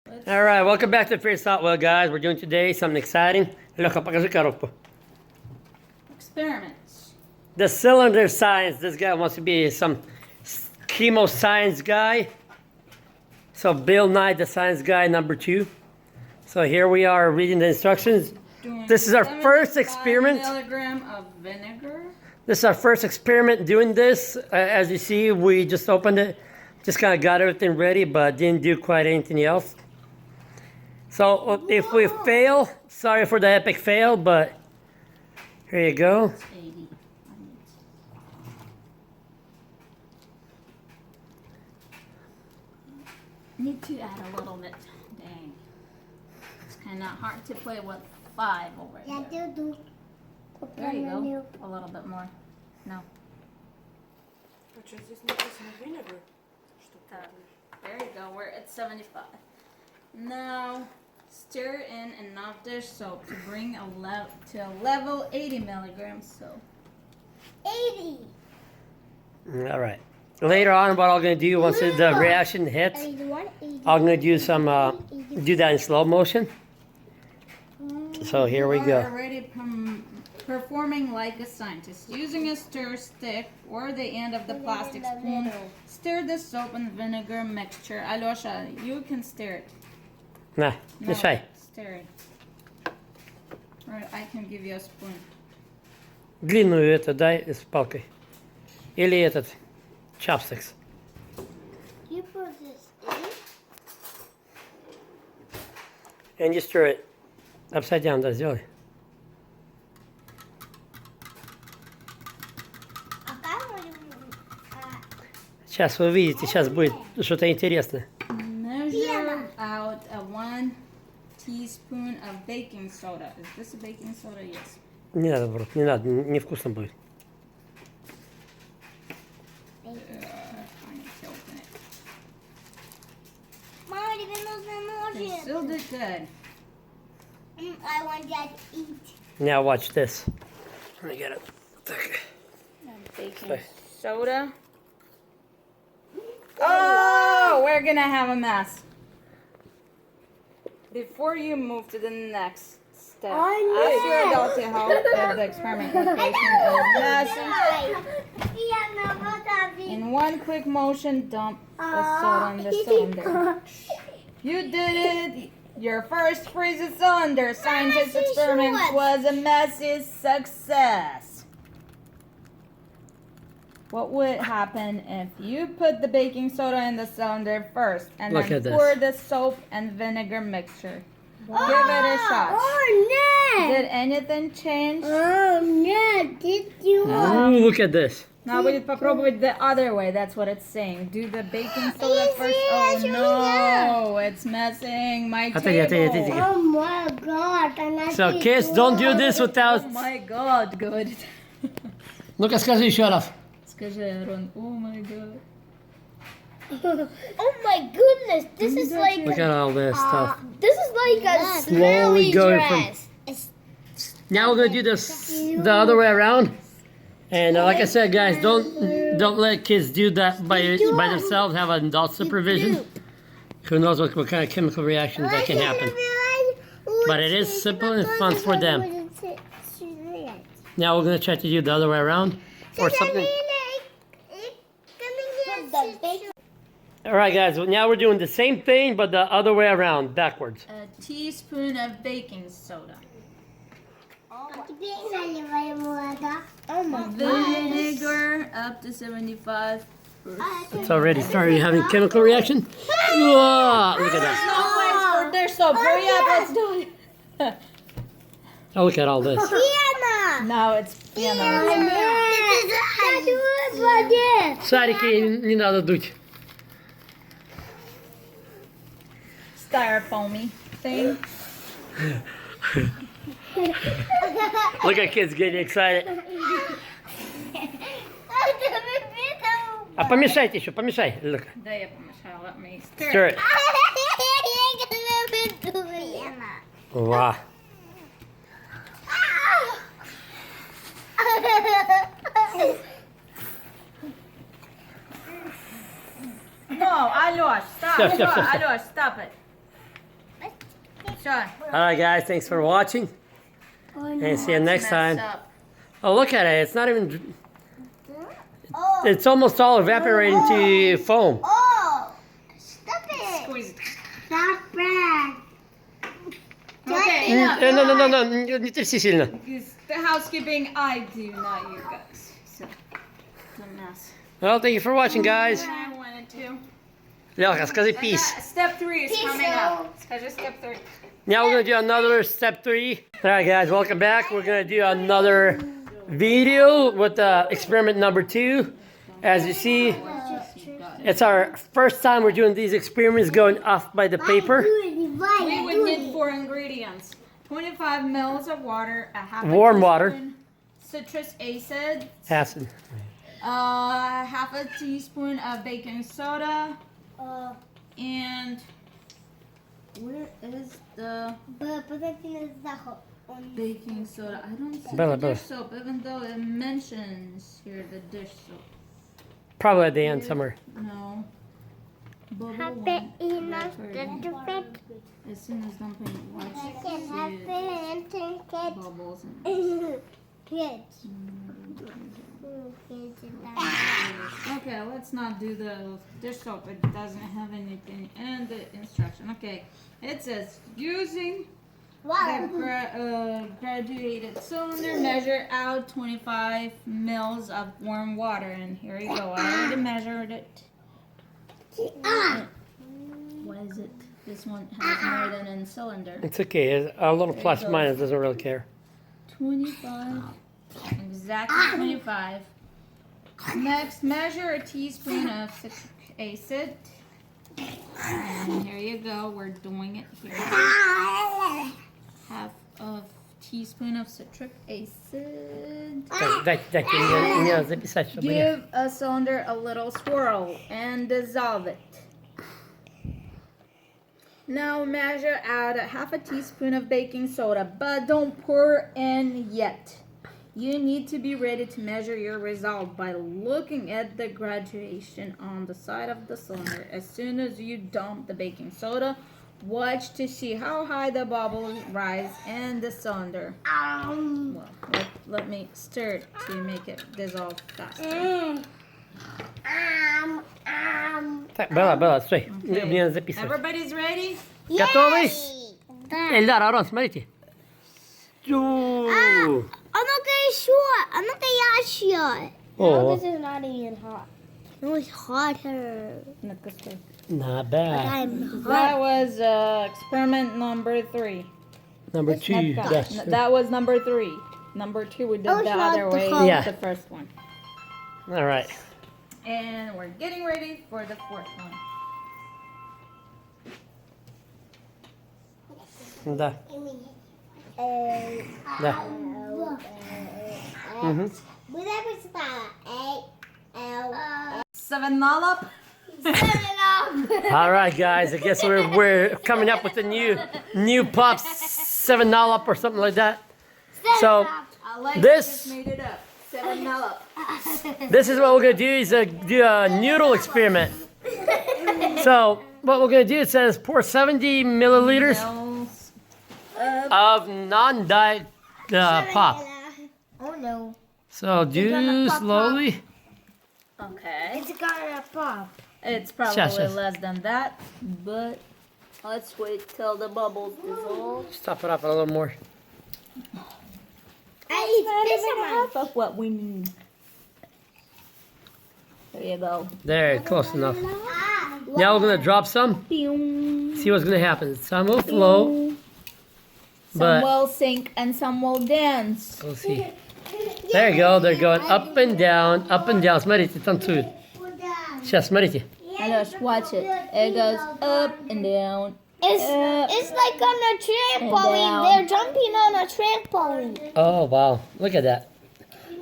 All right, welcome back to Fierce Hot Well, guys. We're doing today something exciting. Лёха, покажи коробку. Experiments. The cylinder science. This guy wants to be some chemo science guy. So Bill Nye, the science guy, #2. So here we are reading the instructions. This is our first experiment. 75 milligram of vinegar. This is our first experiment doing this. As you see, we just opened it. Just kind of got everything ready, but didn't do quite anything else. So if we fail, sorry for the epic fail, but here you go. 80. Need to add a little bit. Dang. It's kind of hard to play with 5 over there. There you go. A little bit more. No. А что здесь написано vinegar? Что There you go. We're at 75. Now, stir in enough dish soap to bring to a level 80 milligrams soap. 80. All right. Later on, what I'm going to do once the reaction hits, 81, 80. I'm going to do some do that in slow motion. So here we You go. are already performing like a scientist. Using a stir stick or the end of the plastic spoon, stir the soap and vinegar mixture. Alyosha, you can stir it. На, No, мешай. stir it. Or I can give you a spoon. Длинную это дай с палкой. Или этот, chopsticks. You put this in. And you stir it. Upside down, да, сделай. Сейчас вы увидите, сейчас будет что-то интересное. Measure out a 1 teaspoon of baking soda. Is this a baking soda? Yes. Не надо, брат, не надо, невкусно будет. I need to open it. Mama, even those It still did good. I want Dad to eat. Now watch this. Let me get it. Baking soda. Oh, we're gonna have a mess. Before you move to the next step, ask your adult to help if the experiment location is messy. In one quick motion, dump the soda in the cylinder. You did it! Your first freezer cylinder scientist Messy experiment shorts. was a massive success. What would happen if you put the baking soda in the cylinder first and Look then at this. pour the soap and vinegar mixture? Give it a shot. Oh, no. Did anything change? Oh, no. Did you? Ooh, look at this. Now we попробовать the other way. That's what it's saying. Do the baking soda Easy, first. that's Oh no, it's messing my Отойди, table. отойди, отойди. Oh, my God. I'm not So kids, don't do this without... Oh my god, good. Ну-ка скажи еще раз. Скажи, Арон, oh my god. Oh, my goodness. This is like... Look at all this stuff. This is like a Slowly smelly going from- dress. It's Now we're gonna do this the other way around. And like I said, guys, don't let kids do that by themselves. Have an adult supervision. Who knows what kind of chemical reactions that can happen. But it is simple and fun for them. Now we're gonna try to do the other way around or something. All right, guys. Now we're doing the same thing, but the other way around, backwards. A teaspoon of baking soda. Oh my Vinegar up to 75. It's already started having chemical reaction. Whoa, look at that. No, wait for their soap. Hurry up, let's do it. Oh, look at all this. Now it's piano. Шарики не надо дуть. Styrofoamy thing. Look at kids getting excited. А помешайте еще, помешай. Look, Да, я помешала. Let me stir. stir it. Wow. No, Alyosh, stop. Stop, stop, stop, stop. Alyosh, stop it. Try. All right, guys. Thanks for watching, and see you next time. Messed up. Oh, look at it. It's not even. Oh. It's almost all evaporating to foam. Oh. Stop it. Squeeze it. Stop it. Okay, No, enough. no, no, no. Nie тряси сильно. Because the housekeeping I do, not you guys. So, it's a mess. Well, thank you for watching, guys. I wanted to. Лёха, скажи peace. Step 3 is Peace coming out. up. Skажи step 3. Now we're gonna do another step 3. All right, guys, welcome back. We're gonna do another video with experiment number 2. As you see, it's our first time we're doing these experiments going off by the paper. We would need 4 ingredients: 25 mils of water, a half a Warm water. teaspoon citrus acid, Acid. half a teaspoon of baking soda, and where is the baking soda? I don't see Bella, the dish Bella. soap, even though it mentions here the dish soap. Probably at the end somewhere. No. Bubble Happy one. enough Right to here. As soon as dumping, watch see bubbles and Kids. okay, let's not do the dish soap. It doesn't have anything in the instruction. Okay, it says using the graduated cylinder, measure out 25 mils of warm water. And here you go. I already measured it. What is it? This one has more than a cylinder. It's okay. It's a little plus minus doesn't really care. 25. Exactly 25. Next, measure a teaspoon of citric acid. And here you go. We're doing it here. Half of teaspoon of citric acid. Дайте мне записать, чтобы я... Give a cylinder a little swirl and dissolve it. Now measure out a half a teaspoon of baking soda, but don't pour in yet. You need to be ready to measure your result by looking at the graduation on the side of the cylinder. As soon as you dump the baking soda, watch to see how high the bubbles rise in the cylinder. Well, let me stir it to make it dissolve faster. Так, Белла, стой. Мне записывать. Everybody's ready? Готовы? Эльдар, Арон, смотрите. Чу. Ну-ка еще, ну-ка я еще. О, This is not even hot. No, it's hotter. not bad. I'm That was experiment number 3. Number 2. That's That was number 3. Number 2 we did Oh, the it's not other the way whole- Yeah. the first one. all right. And we're getting ready for the 4th one. Да. Да. Мгм. 7-up. All right, guys. I guess we're coming up with a new pops 7-up or something like that. So Alexa This- just made it up. 7-up. this is what we're gonna do is do a noodle experiment. So what we're gonna do, it says pour 70 milliliters Mils. of non-diet pop. Oh no. So do gonna pop slowly. Okay. It's gonna pop. It's probably Shush. less than that, but let's wait till the bubbles dissolve. Just top it up a little more. Half of what we need. There you go. There, close enough. Now we're gonna drop some. See what's gonna happen. Some will float, Some but will sink and some will dance. we'll see. There you go. They're going up and down, up and down. Смотрите, танцуют. Сейчас, смотрите. Alosh, watch it. It goes up and down. It's like on a trampoline. down. They're jumping on a trampoline. Oh wow! Look at that.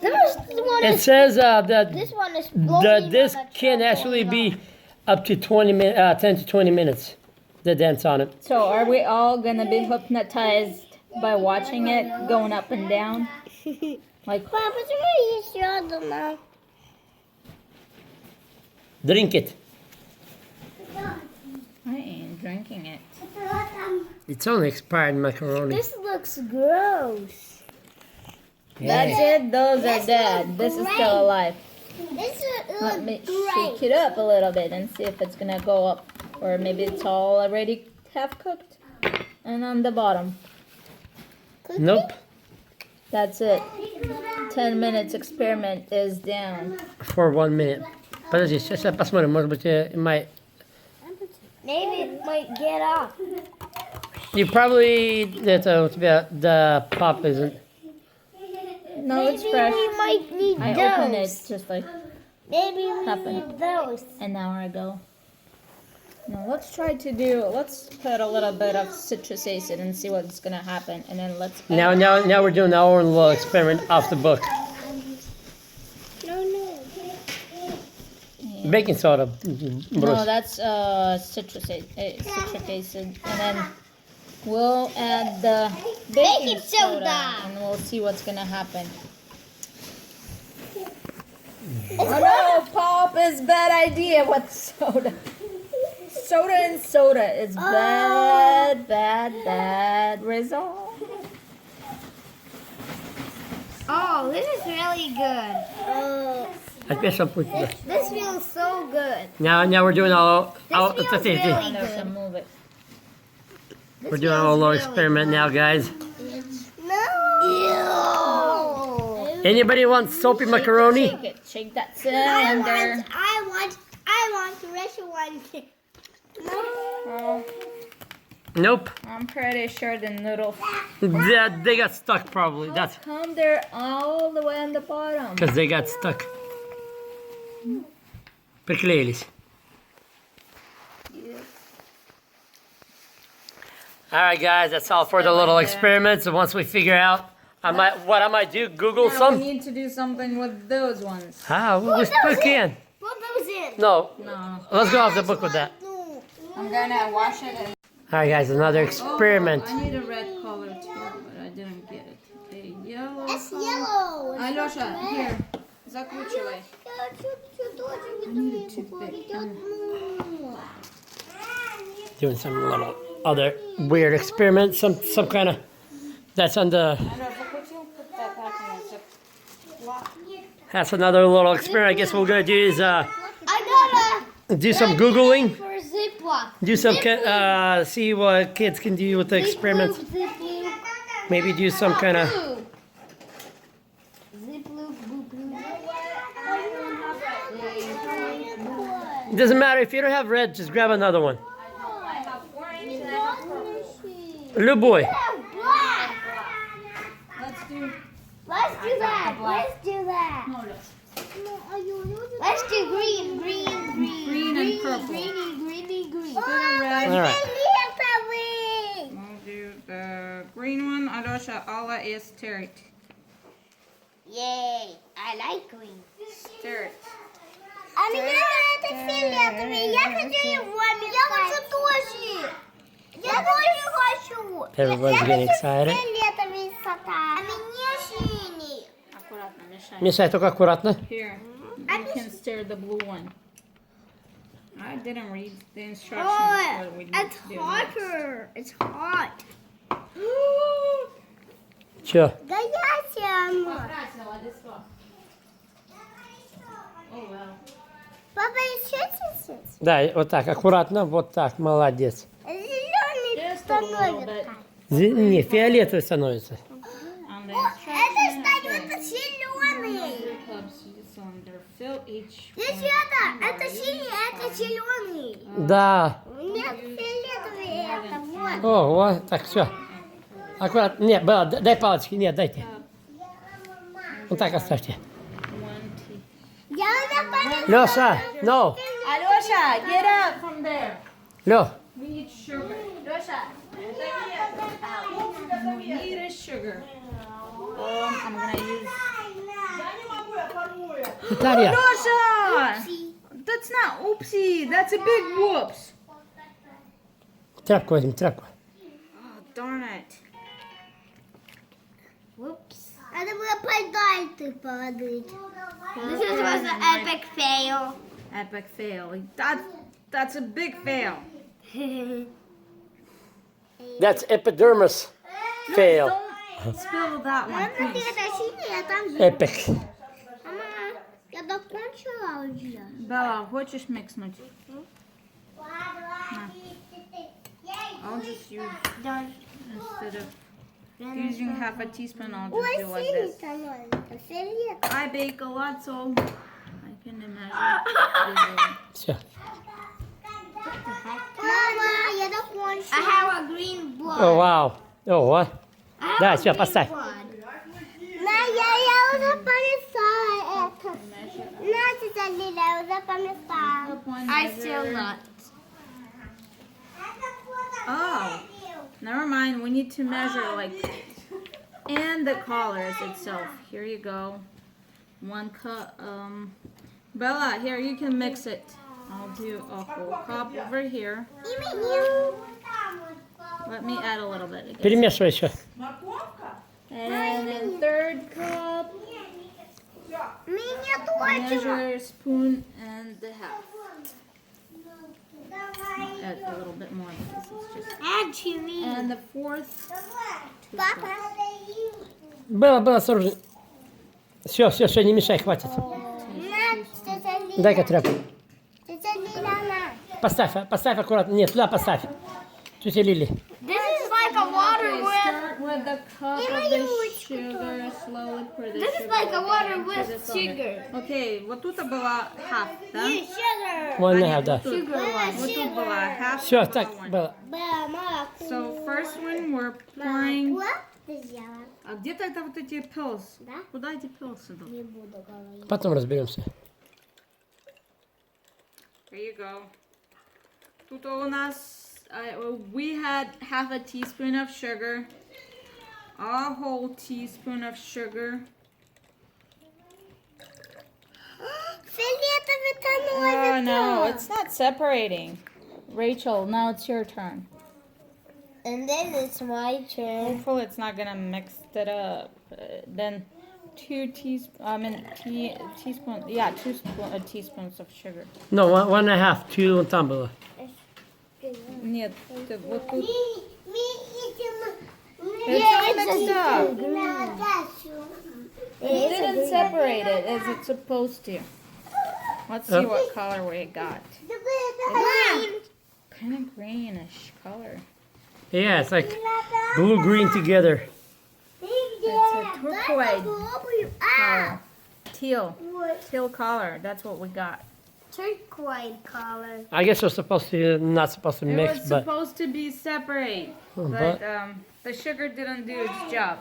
This one It is. says that This one is. floating that this on a can actually trampoline. be up to 10 to 20 minutes. The dance on it. So are we all gonna be hypnotized by watching it going up and down? Like, Papa, somebody just showed them now. Drink it. I ain't drinking it. You It's only expired macaroni. This looks gross. That's it. Those are dead. This is still alive. This Let looks me great. shake it up a little bit and see if it's gonna go up, or maybe it's all already half cooked. And on the bottom, Nope. that's it. 10 minutes experiment is down. For 1 minute. Подожди, сейчас я посмотрим. Может быть, Maybe it might get off. You probably... Это у тебя... The pop isn't... No, it's Maybe fresh. we might need I those. opened it just like Maybe we Happened. need those. an hour ago. Now let's let's put a little bit of citrus acid and see what's gonna happen, and then let's. Now we're doing our own little experiment off the book. No. Baking soda. No, Bruce. that's citric acid, and then we'll add the baking Baking soda. and we'll see what's gonna happen. Oh no, pop is bad idea with soda. Soda and soda is bad result. Oh, this is really good. I guess I'll put the... This feels so good. Now we're doing all... This feels really I'm good. gonna move it. We're doing our little experiment now, guys. No. Anybody want soapy macaroni? Shake that cylinder. I want the rest of one. No. Oh, Nope. I'm pretty sure the noodle. They got stuck probably. That's Come there all the way on the bottom. because they got stuck. Приклеились. All right, guys, that's all for the little experiment. So once we figure out, what I might do, Google Now we some. need to do something with those ones. We still can. Put those in. No, No, let's go off the book with that. No. I'm gonna wash it. And... All right, guys, another experiment. Oh, I need a red color too, but I didn't get it. A yellow. It's yellow. Алёша, here, закручивай. Doing some little other weird experiment. Some kind of that's on the. That's another little experiment. I guess what we're gonna do is I got do some googling, for Ziploc. do some see what kids can do with the experiments. Maybe do some kind of. It doesn't matter if you don't have red. Just grab another one. Little boy. Let's do. Let's do that. Let's do that. No, look. Let's do green. Green and purple. Green. All right. All right. We'll do the green one. Alёша, Alla is stir it. Yay. I like green. Stir it. А мне нравится фиолетовый. Я хочу его. Я хочу тоже. Я тоже хочу. Everyone's getting excited. Фиолетовый сата. А мне синий. Аккуратно, мешай. Мешай только аккуратно. Here, you can stir the blue one. I didn't read the instructions. Oh, what we need it's to do hotter. It's hot. Чё? Горячая. Папа, еще чуть-чуть. Да, вот так, аккуратно, вот так, молодец. Зеленый Just a little становится. bit Не, фиолетовый становится. on the Это instructions. становится зеленый. 3 cups cylinder. Fill each Здесь one. это синий, это зеленый. Да. Нет, фиолетовый это вот. О, вот, так, все. Аккуратно. Нет, Белла, дай палочки. Нет, дайте. Вот так оставьте. 1 tea. Я уже Леша, no. Alёша, get up from there. Лё, We need sugar. Alёша. We need a sugar. I'm gonna use. Виталия. Alёша! That's not oopsie. That's a big whoops. Тряпку возьми, тряпку. Oh, darn it. Whoops. Надо было пальцы положить. This was an epic fail. Epic fail. That's a big fail. That's epidermis fail. Don't spill that one, Мама, ты please. это синяя, там же. Epic. Мама, я докончила уже. Bella, хочешь микснуть? I'll just use, instead of using half a teaspoon, I'll just do like this. I bake a lot, so I can imagine. Все. Мама, я докончила. I have a green blood. Oh, wow. Oh, what? Да, все, поставь. Я уже помешала это. Тетя Лиля, я уже помешала. I still not. Oh, never mind. We need to measure like, and the collars itself. Here you go. 1 cup. Bella, here you can mix it. I'll do a whole cup over here. Let me add a little bit again. Перемешивай еще. And then 3rd cup. Мне точно. Measure spoon and a half. Add a little bit more because it's just. Add to me. And the 4th. Папа. Было, осторожно. Все, не мешай, хватит. На, тетя Лиля. Дай-ка тряпку. Тетя Лиля, на. Поставь аккуратно. Нет, туда поставь. Тетя Лили. This is like a water Okay, with. start with the cup of the sugar. Slowly pour the This is sugar like a water into with the solid. sugar. Okay, вот тут была half, да? Sugar. One and a half, да. Вот тут была half. Все, так one. было. Молоко. So first one we're pouring. Молоко ты сделала? А где-то это вот эти pills? Да? Куда эти pills идут? Не буду говорить. Потом разберемся. There you go. Тут у нас we had half a teaspoon of sugar, a whole teaspoon of sugar. Фиолетовый Oh тоннель. no, it's not separating. Rachel, now it's your turn. And then it's my turn. Hopefully it's not gonna mix it up. Then 2 teaspoons of sugar. No, one and a half. 2 там было. Нет, вот тут. It's all mixed up. It didn't separate it as it's supposed to. Let's see what color we got. Kind of greenish color. Yeah, it's like blue-green together. It's a turquoise color. Teal color. That's what we got. Turquoise color. I guess we're not supposed to It mix, was but supposed to be separate, Oh, but the sugar didn't do its job.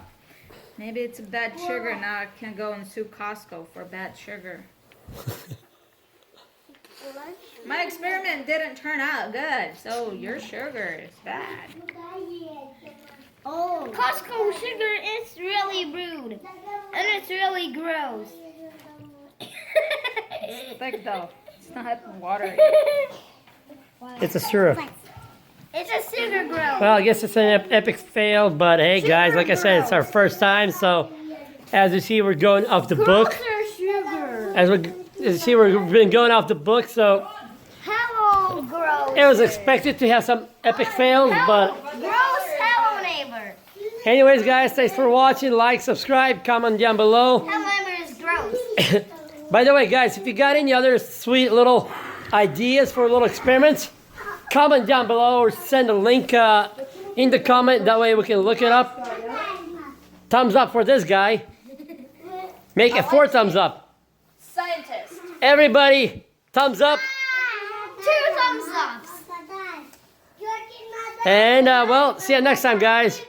Maybe it's a bad sugar. Now I can go and sue Costco for bad sugar. My experiment didn't turn out good, so your sugar is bad. Oh. Costco sugar is really rude. And it's really gross. It's thick though. It's not water. it's a syrup. It's a sugar gross. Well, I guess it's an epic fail, but hey, guys, like I said, it's our first time, so as you see, we're going off the book. Sugar. As you see, we've been going off the book, so Hello, gross. it was expected to have some epic fails, but Gross, hello, neighbor. anyways, guys, thanks for watching. Like, subscribe, comment down below. Hello, neighbor is gross. By the way, guys, if you got any other sweet little ideas for little experiments, comment down below or send a link in the comment. That way we can look it up. Thumbs up for this guy. Make it 4 thumbs up. Scientist. Everybody, thumbs up. 2 thumbs up. And, well, see you next time, guys.